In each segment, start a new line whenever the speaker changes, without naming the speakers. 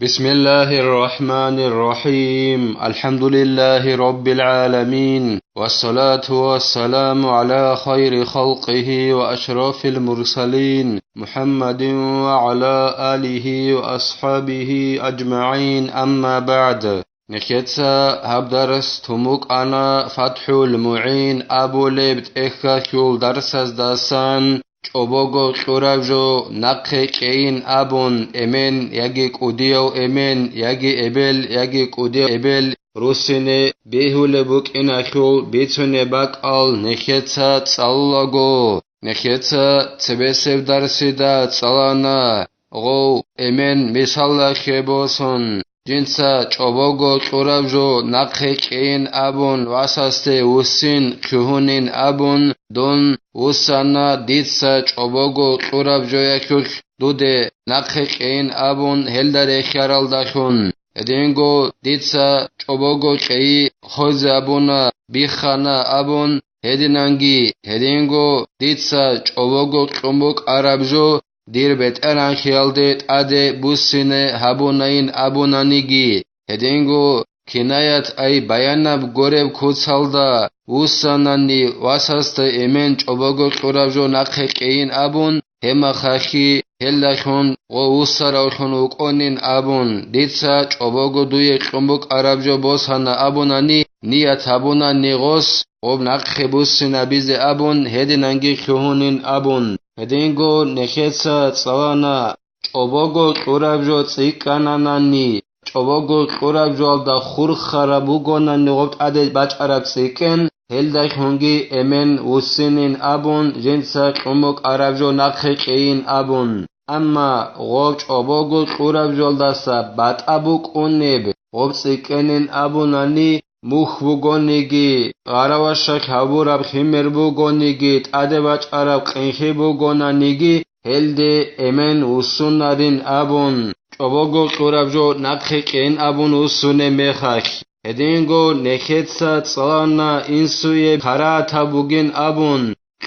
بسم الله الرحمن الرحيم الحمد لله رب العالمين والصلاة والسلام على خير خلقه وأشرف المرسلين محمد وعلى آله وأصحابه أجمعين أما بعد نكتسا هبدرس تموك أنا فتح المعين أبو لبت إخاكيول درسز داسان چوبوگو چورابجو نقه کین ابون امن یگی کودیو امن یگی ابل یگی کودیو ابل روسینه بیهول بوک این اخول بیتونه باک آل نخیتا تسالگو نخیتا تبسیب درسیدا تسالانا غو امن مثال خیبوسون جنسا چوبوگو چورابجو نقه کین ابون واساسته وسین کهونین ابون دون وسانا دیتسا چوبوگو چورابجو یکوک دوده نقه کین ابون هلدر خیارال داشون ادینگو دیتسا چوبوگو چی خوز ابونا بیخانا ابون هدینانگی هدینگو دیتسا چوبوگو چوموک عربجو دیر بهتران خیال دید اده بوسینه هبوناین ابونانیگی هدینگو کنایت ای بیانب گورب کوچالدا وسانانی واساست امن چوبوگو چورابجو نقه کین ابون هما خاکی هلداشون و وساراوشون وکونین ابون دیتسا چوبوگو دوی چومبوک عربجو بوسانا ابونانی نیت ابونانی غوس ob naqhe busina bize abun hedinangi khuhunin abun hedingo nekhetsa tsawana chobogo qurabjo tsikananani chobogo qurabjo da khur kharabugonani gobt ade bach'arab tsiken helda khungi emen usinin abun jinsa qumuk arabjo naqhe qein abun amma gob chobogo qurabjo da sa batabuk uneb gob tsikenin abunani mukhbugonigi qarawashak haburab khimerbugonigi tadebach arab qinhibugonanigi helde emen usunarin abun chobogo qurabjo naqhe qen abun usune mekhak hedingo nekhetsa tsana insuye parata bugin abun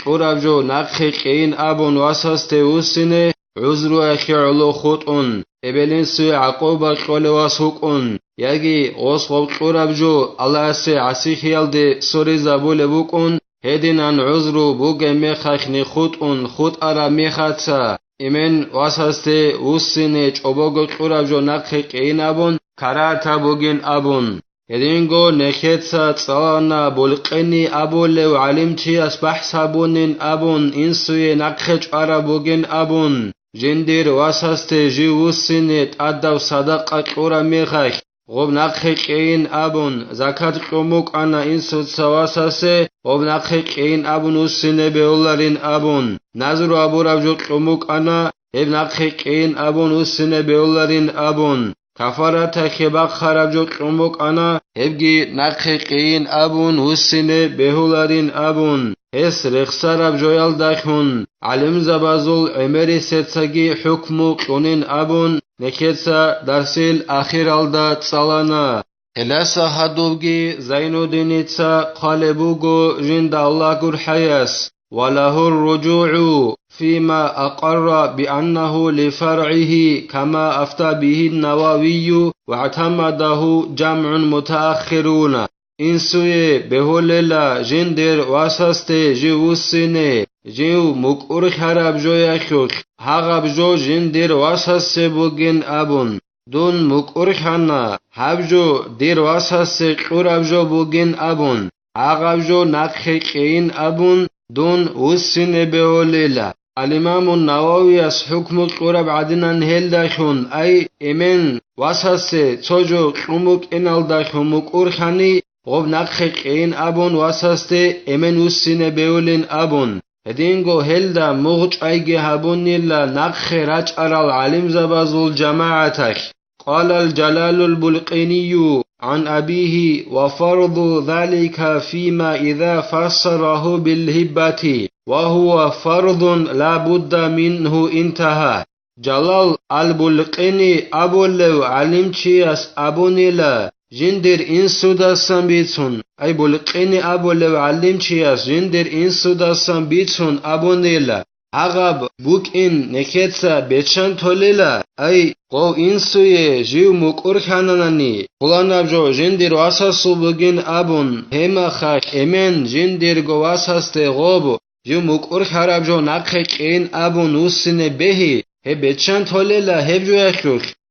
qurabjo naqhe qen abun wasaste usine uzru akhi'lu khutun ebelin su aqoba qole wasukun yagi osqob qurabjo Allah se asihiyalde sori zabule bukun hedinan uzru buge mekhni khutun khut ara mekhatsa imen wasaste usine chobogo qurabjo naqhe qeinabun karata bugin abun hedingo nekhetsa tsana bulqini abule alimchi asbah sabunin abun insuye naqhe ara bugin abun جندیر واسسته جیوسینت ادو صدقه قرا میخک غب نقه قین ابون زکات قموک انا این سود سواسسه غب نقه قین ابون وسینه بیولارین ابون نظر ابو ربجو قموک انا اب نقه قین ابون وسینه بیولارین ابون کفارت خبق خربجو قموک انا ابگی نقه قین ابون وسینه بیولارین ابون اس رخصرب جویل دخون علم زبازول عمری ستسگی حکمو قونین ابون نکتسا درسیل اخیر الدا تسالانا هلسا حدوگی زینو دینیتسا قالبوگو جند الله گر حیاس وله الرجوع فيما أقر بأنه لفرعه كما أفتى به النووي واعتمده جمع متأخرون اینسوی بهوللا جندر واسسته جیوسینه جیو مکور خراب جویا خوک هاغب جو جندر واسسته بگین ابون دون مکور خانا هب جو دیر واسسته قرب جو بگین ابون هاغب جو نقه قین ابون دون وسینه بهوللا الامام النووي اس حكم قرب عدنان هل داشون اي امن واسسته توجو قموك انال داشون مکور خانی غب نقه قین ابون واسسته امن وسینه بیولین ابون هدینگو هلدا مغج ایگه هبون نیلا نقه رج ارال علم زبازول جماعتك قال الجلال البلقيني عن أبيه وفرض ذلك فيما إذا فسره بالهبة وهو فرض لا بد منه انتهى جلال البلقيني أبو لو علم چياس أبو نيلا جندر این سودستان بیتون ای بلقینی ابو لو علم چیاس جندر این سودستان بیتون ابو نیلا عقب بوک این نکتسا بیچن تولیلا Ay qo insuye jiu mukur khananani kulanabjo jindir wasasu bugin abun hema kha emen jindir go wasaste gobo jiu mukur kharabjo nakhe qin abun usine behi he bechan tolela hebjo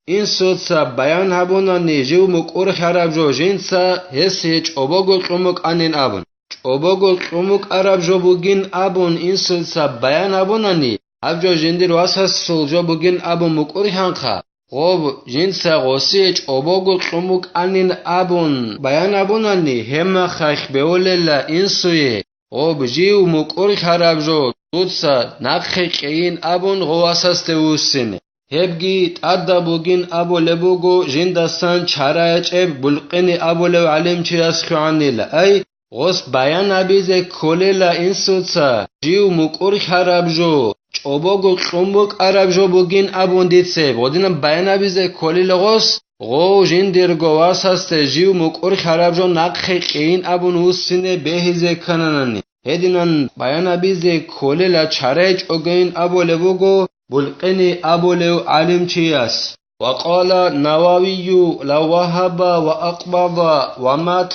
insotsa bayan habunani jiu mukur kharabjo jinsa hesi chobogo qumuk anin abun chobogo qumuk arabjo bugin abun insotsa bayan habunani abjo jindir wasasul jo bugin abun mukur khanqa qob jinsa gosich obogo qumuk anin abun bayan abunani hema khakh beolela insuye qob jiu mukur kharabjo tutsa nakhe qin abun gowasaste usine hebgi tadda bugin abo lebugo jindasan charaecheb bulqini abo le alimchi asqanila ay gos bayan abize kolela insutsa jiu mukur kharabjo chobogo qumuk arabjo bugin abunditse bodina bayan abize kolela gos go jindir go wasaste jiu mukur kharabjo nakhe qin abun usine behize kananani hedinan bayan abize kolela charaech ogein abo lebugo bulqini abuleu alimchiyas وقال النووي لو وهب وأقبض ومات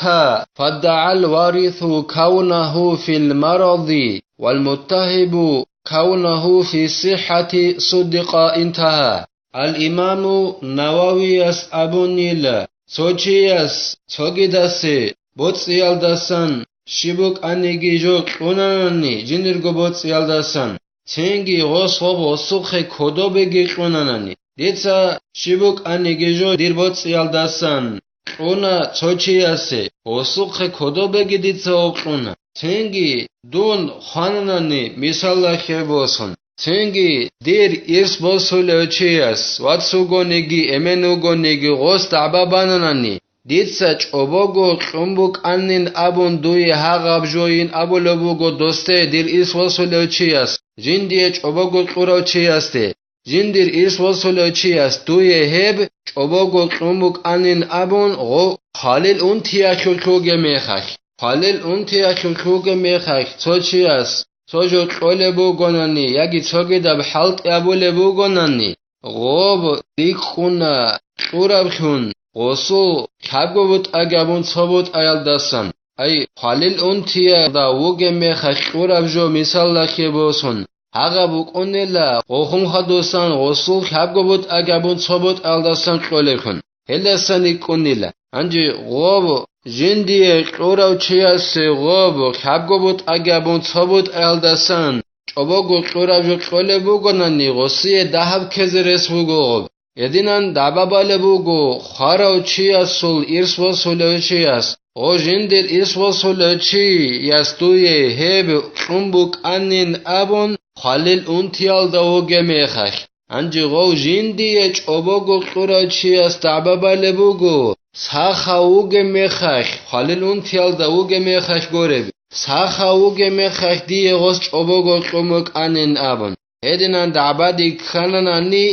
فادعى الوارث كونه في المرض والمتهب كونه في صحة صدق انتهى الإمام النووي أبونيل سوچياس سوغيداسي بوتسيالداسان شبوك أنيجي جو قناني جنرغو بوتسيالداسان تنگی غصب وسوخ کدو بگی قنانانی دیتا شبوک انیگیجو دیر بود سیالداسن قونا چوچی اسه وسوخ کدو بگی دیتا قونا تنگی دون خانانانی مثال خیبوسون تنگی دیر ایرس بوسول اوچی اس واتسوگو نگی امنوگو نگی غص دعبابانانانی دیتا چوبوگو قنبوک انین ابون دوی حقاب جوین ابو لبوگو دوسته دیر ایرس بوسول اوچی اس جندی چوبوگو قورو چی استه جندیر ایس وصل چی است توی هب چوبوگو قومک انین ابون غو خالل اون تیا کوکوگ میخک خالل اون تیا کوکوگ میخک تو چی است تو جو قول بوگونانی یکی چوگی دب حلق ابول بوگونانی غوب دیک خونا قورب خون غسو کبگو بود اگبون تو بود ایال دستن ای خالل اون تیا دا ووگ میخک قورب جو مثال لکی بوسون هاگا بوکنلا قوخم خدوسان غسل کبگو بود اگبون تو بود الدستان قوله کن هلستانی کنیلا انجی غوب جندی قورو چیاسی غوب کبگو بود اگبون تو بود الدستان چوبوگو قورو جو قوله بوگونانی غسی دهب کزرس بوگو یدینان دبابال بوگو خارو چیاسول ایرس وصول چیاس او جندیر ایرس وصول چی یستوی هب قنبوک انین ابون خالل اون تیال داوگه میخک انجی غو جندی چوبوگو قورو چیاس دبابال بوگو ساخاوگه میخک خالل اون تیال داوگه میخک گوره ساخاوگه میخک دی غوز چوبوگو قومک انین ابون هدینان دعبادی کننانی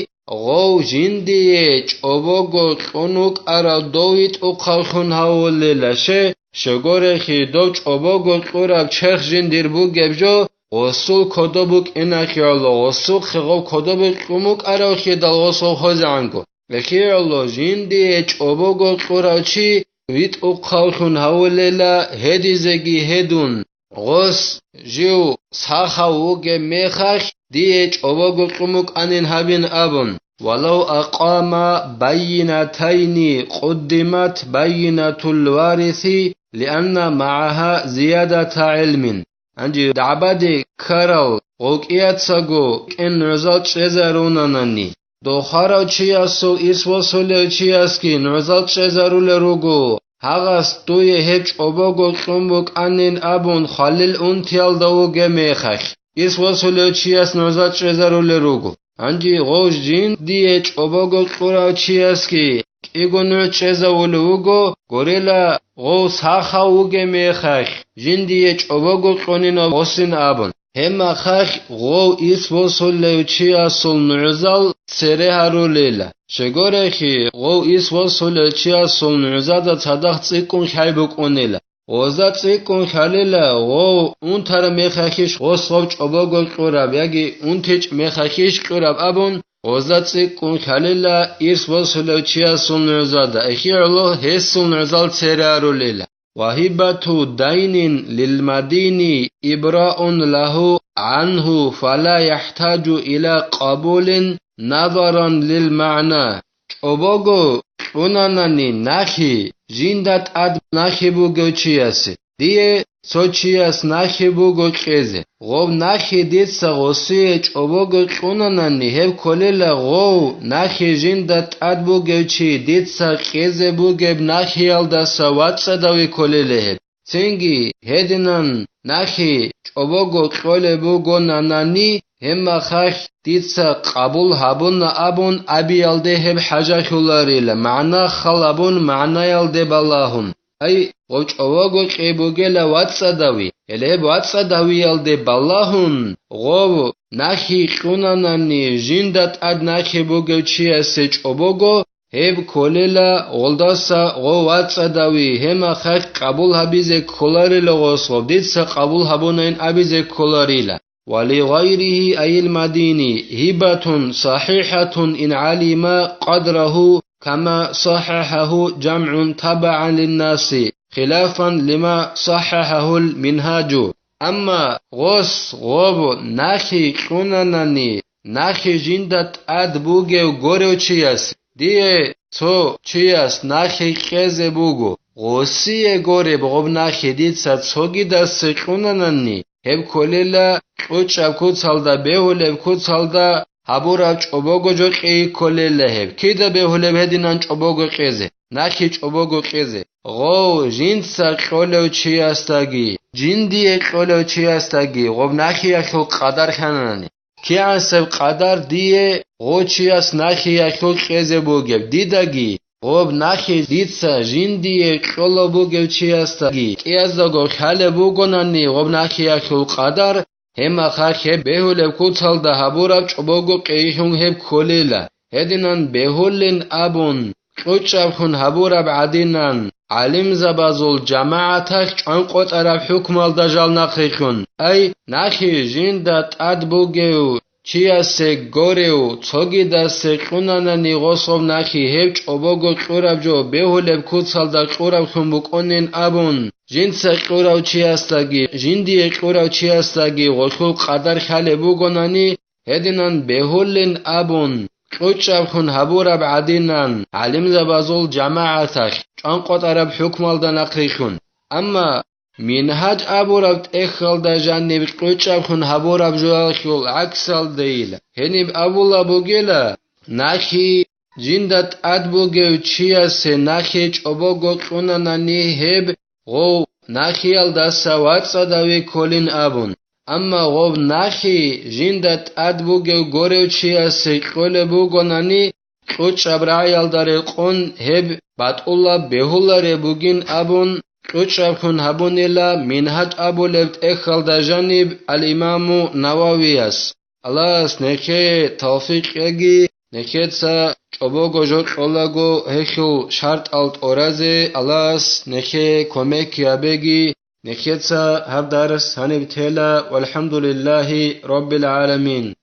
غو جندی چوبوگو قنوک ارا دویت او خالخون هاولی لشه شگوره خی دو چوبوگو قورب چرخ جندیر بو گبجو غسل کدوبوک ایناخیالو غسل خیغو کدوبوک قموک اراخی دل غسل خوزانگو لخیالو جندی چوبوگو قورب چی ویت او خالخون هاولیلا هدیزگی هدون غس جیو ساخاوگه میخخ دی چوبوگو قموک انین هبین ابون ولو أقام بينتين قدمت بينة الوارث لأن معها زيادة علم انجی دعبادی کرو غوکیت سگو این رزالت شزرونانانی دو خارو چی اسو ایس وصول چی اسکی رزالت شزرول روگو هاگست دوی هیچ اوباگو قنبوک انین ابون خالل اون تیال داوگه میخک ایس وصول چی اس رزالت شزرول روگو انجی غوش جین دیه چوباگو قورو چی اسکی ایگونو چزاولوگو گوریلا غو ساخاوگه میخک جندی چوباگو قونینا بوسین ابون هم خخ غو ایس وصل چی اصل نعزال سره هرولیلا شگوره خی غو ایس وصل چی اصل نعزاد صدق تسیکون خیبو قونیلا غوزا تسیکون خلیلا غو اون تر میخکیش غو صوب چوباگو قورب یکی اون تیچ میخکیش قورب ابون غزاتسكون خليلا إرس وصلو تشياسون نعزادا إخيرلو هسون نعزال تسيرارو ليلا وهبة دين للمدين إبراء له عنه فلا يحتاج إلى قبول نظرا للمعنى أبوغو أناناني ناخي جندت أد ناخي بوغو تشياسي ديه سوچياس ناخي بوغو قيزه غوب ناخي ديتسا غوسيه چوبوغو قوناناني هب كوليلا غو ناخي جندت اد بوغو چي ديتسا قيزه بوغب ناخي يالداسا واتسا داوي كوليلا هب تنگي هدنان ناخي چوبوغو قولي بوغو ناناني هما خاخ ديتسا قبول هابون ابون ابي يالده هب حاجة خلاريلا معنا خلابون معنا يالده باللهون أي غوچ أواغو قيبوغيلا واتساداوي إليه واتساداوي يالده باللهون غو ناخي قوناناني جندت اد ناخي بوغو چيا سيچ أبوغو هب كوليلا غلداسا غو واتساداوي هما خاق قبول هبيزه كولاريلا غوصوب ديتسا قبول هبونين أبيزه كولاريلا ولغيره أي المديني هبة صحيحة إن علم قدره كما صححه جمع تبعا للناس خلافا لما صححه المنهاج أما غوص غوب ناخي قوناناني ناخي جندت اد بوغو غورو چياس ديه تو چياس ناخي قيزه بوغو غوصي غوري بغوب ناخي ديت سا څوگي داس قوناناني هب كوليلا قوچا كوتالدا بهولب كوتالدا هابورا چوبوغو جو قي كوليلا هب كيدا بهولب هدينان چوبوغو قيزه ناخي چوبوغو قيزه غو جنسا قولو چياستاگي جندي قولو چياستاگي غوب ناخي اخو قدر خاناني كي عصب قدر ديه غو چياس ناخي اخو قيزه بوگب ديداگي غوب ناخي ديتسا جندي قولو بوگب چياستاگي كيازاگو خاله بوگوناني غوب ناخي اخو قدر هما خاخه بهولب كوتالدا هابورا چوبوغو قيهون هب كوليلا هدينان بهولن ابون قوچابخون هابورا بعدينان علم زبازول جماعتك چانقو طرف حكم الدجال ناخيخون اي ناخي جندت ادبوگيو چياسه گوريو څوگي داسه قوناناني غوصوب ناخي هب چوبوگو قوراب جو بهولب كوتالدا قوراب خون بوقونين ابون جنسا قوراو چياستاگي جندي قوراو چياستاگي غوخو قدر خاله بوگوناني هدينان بهولن ابون قوچابخون هابورا بعدينان علم زبازول جماعتك چانقو طرف حكم الدن اقريخون اما منهج ابوراب اخل دا جانب قوچابخون هابورا جوالخول عكسال ديلا هنب ابولا بوگيلا ناخي جندت اد بوگيو چياسه ناخي چوبوگو قوناناني هب غو ناخي الداسا واتسا داوي كولين ابون اما غو ناخي جندت اد بوگو گوريو چياسه قول بوگوناني قوچ ابرايال داري قون هب بات الله بهولا ربوگين ابون قوچ ابخون هبونيلا منهج ابو لبت اخل دا جانب الامام نواوياس الله سنكي توفيق يگي نكيتسا چوبوگو جو قولاگو هخو شرط الت اورازه الله نكي كوميك يابگي نكيتسا هب درس هنبتلا والحمد لله رب العالمين.